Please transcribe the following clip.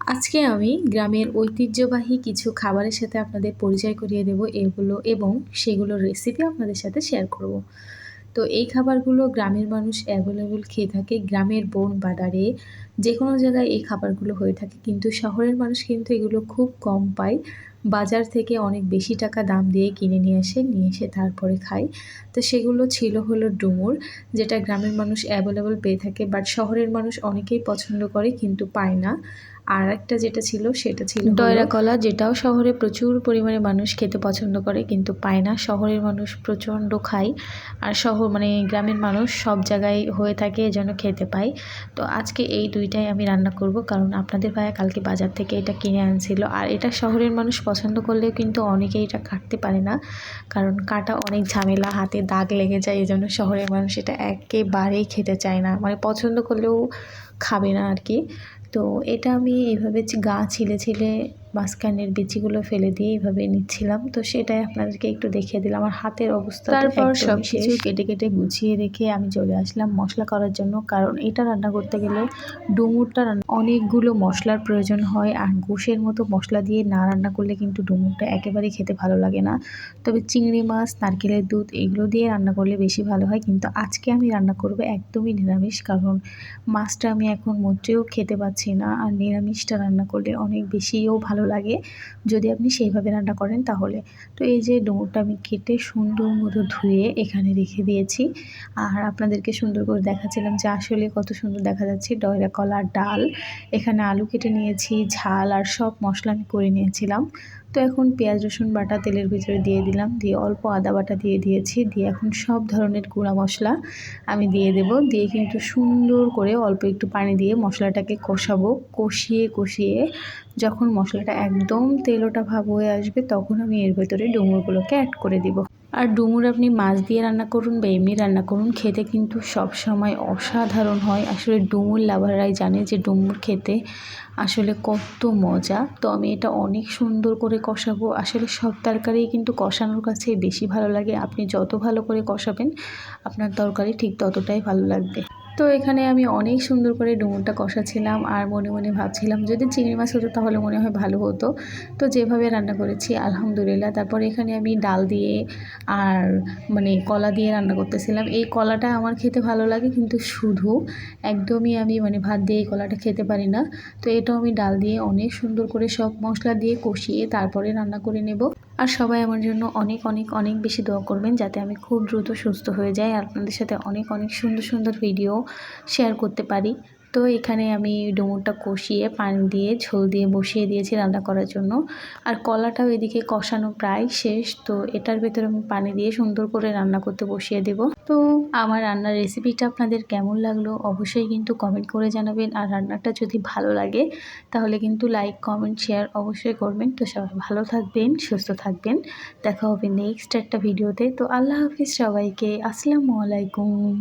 আজকে আমি গ্রামের ঐতিহ্যবাহী কিছু খাবারের সাথে আপনাদের পরিচয় করিয়ে দেব এগুলো এবং সেগুলোর রেসিপি আপনাদের সাথে শেয়ার করব। তো এই খাবারগুলো গ্রামের মানুষ অ্যাভেলেবল খেয়ে থাকে। গ্রামের বন বাদারে যেকোনো জায়গায় এই খাবারগুলো হয়ে থাকে। কিন্তু শহরের মানুষ কিন্তু এগুলো খুব কম পায়। বাজার থেকে অনেক বেশি টাকা দাম দিয়ে কিনে নিয়ে এসে তারপরে খায়। তো সেগুলো ছিল হলো ডুমুর, যেটা গ্রামের মানুষ অ্যাভেলেবল পেয়ে থাকে। বাট শহরের মানুষ অনেকেই পছন্দ করে কিন্তু পায় না। আরেকটা যেটা ছিল সেটা ছিল ডয়রা কলা, যেটাও শহরে প্রচুর পরিমাণে মানুষ খেতে পছন্দ করে কিন্তু পায় না। শহরের মানুষ প্রচণ্ড খায় আর গ্রামের মানুষ সব জায়গায় হয়ে থাকে, এজন্য খেতে পায়। তো আজকে এই দুইটাই আমি রান্না করব, কারণ আপনাদের ভাইয়া কালকে বাজার থেকে এটা কিনে আনছিল। আর এটা শহরের মানুষ পছন্দ করলেও কিন্তু অনেকেই এটা কাটতে পারে না, কারণ কাটা অনেক ঝামেলা, হাতে দাগ লেগে যায়। এজন্য শহরের মানুষ এটা একেবারেই খেতে চায় না, পছন্দ করলেও খাবে না আর কি। তো এটা আমি এইভাবে গা ছিলে ছিলে মাঝখানের বিচিগুলো ফেলে দিয়ে এইভাবে নিচ্ছিলাম। তো সেটাই আপনাদেরকে একটু দেখিয়ে দিলাম। আমার হাতের অবস্থা তারপর সব কিছু কেটে কেটে গুছিয়ে রেখে আমি চলে আসলাম মশলা করার জন্য, কারণ এটা রান্না করতে গেলে ডুমুরটা অনেকগুলো মশলার প্রয়োজন হয়। আর গোশের মতো মশলা দিয়ে না রান্না করলে কিন্তু ডুমুরটা একেবারেই খেতে ভালো লাগে না। তবে চিংড়ি মাছ, নারকেলের দুধ এগুলো দিয়ে রান্না করলে বেশি ভালো হয়। কিন্তু আজকে আমি রান্না করব একদমই নিরামিষ, কারণ মাছটা আমি এখন মোটেও খেতে পাচ্ছি না। আর নিরামিষটা রান্না করলে অনেক বেশিও ভালো লাগে যদি আপনি সেইভাবে রান্না করেন তাহলে। তো এই যে ডুমুরটা আমি কেটে সুন্দর মতো ধুয়ে এখানে রেখে দিয়েছি। আর আপনাদেরকে সুন্দর করে দেখাচ্ছিলাম যে আসলে কত সুন্দর দেখা যাচ্ছে। ডয়রা কলার ডাল, এখানে আলু কেটে নিয়েছি, ঝাল আর সব মশলা আমি করে নিয়েছিলাম। তো এখন পেঁয়াজ রসুন বাটা তেলের ভিতরে দিয়ে দিলাম, দিয়ে অল্প আদা বাটা দিয়ে দিয়েছি, দিয়ে এখন সব ধরনের গুঁড়া মশলা আমি দিয়ে দেব। দিয়ে কিন্তু সুন্দর করে অল্প একটু পানি দিয়ে মশলাটাকে কষাবো। কষিয়ে কষিয়ে যখন মশলাটা একদম তেলোটা ভাব হয়ে আসবে, তখন আমি এর ভেতরে ডুমুরগুলোকে অ্যাড করে দিব। আর ডুমুর আপনি মাছ দিয়ে রান্না করুন বা এমনি রান্না করুন, খেতে কিন্তু সব সময় অসাধারণ হয়। আসলে ডুমুর লাভাররাই জানে যে ডুমুর খেতে আসলে কত মজা। তো আমি এটা অনেক সুন্দর করে কষাবো। আসলে সব তরকারি কিন্তু কষানোর কাছে বেশি ভালো লাগে। আপনি যত ভালো করে কষাবেন আপনার তরকারি ঠিক ততটাই ভালো লাগবে। তো এখানে আমি অনেক সুন্দর করে ডুমুরটা কষাচ্ছিলাম আর মনে মনে ভাবছিলাম যদি চিংড়ি মাছ হতো তাহলে মনে হয় ভালো হতো। তো যেভাবে রান্না করেছি আলহামদুলিল্লাহ। তারপর এখানে আমি ডাল দিয়ে আর কলা দিয়ে রান্না করতেছিলাম। এই কলাটা আমার খেতে ভালো লাগে, কিন্তু শুধু একদমই আমি ভাত দিয়ে এই কলাটা খেতে পারি না। তো এটাও আমি ডাল দিয়ে অনেক সুন্দর করে সব মশলা দিয়ে কষিয়ে তারপরে রান্না করে নেব। আর সবাই আমার জন্য অনেক অনেক অনেক বেশি দোয়া করবেন, যাতে আমি খুব দ্রুত সুস্থ হয়ে যাই আর আপনাদের সাথে অনেক অনেক সুন্দর সুন্দর ভিডিও শেয়ার করতে পারি। তো এখানে আমি ডুমুরটা কষিয়ে পানি দিয়ে ঝোল দিয়ে বসিয়ে দিয়েছি রান্না করার জন্য। আর কলাটাও এদিকে কষানো প্রায় শেষ। তো এটার ভেতরে আমি পানি দিয়ে সুন্দর করে রান্না করতে বসিয়ে দেব। তো আমার রান্নার রেসিপিটা আপনাদের কেমন লাগলো অবশ্যই কিন্তু কমেন্ট করে জানাবেন। আর রান্নাটা যদি ভালো লাগে তাহলে কিন্তু লাইক, কমেন্ট, শেয়ার অবশ্যই করবেন। তো সবাই ভালো থাকবেন, সুস্থ থাকবেন। দেখা হবে নেক্সট একটা ভিডিওতে। তো আল্লাহ হাফিজ সবাইকে। আসসালামু আলাইকুম।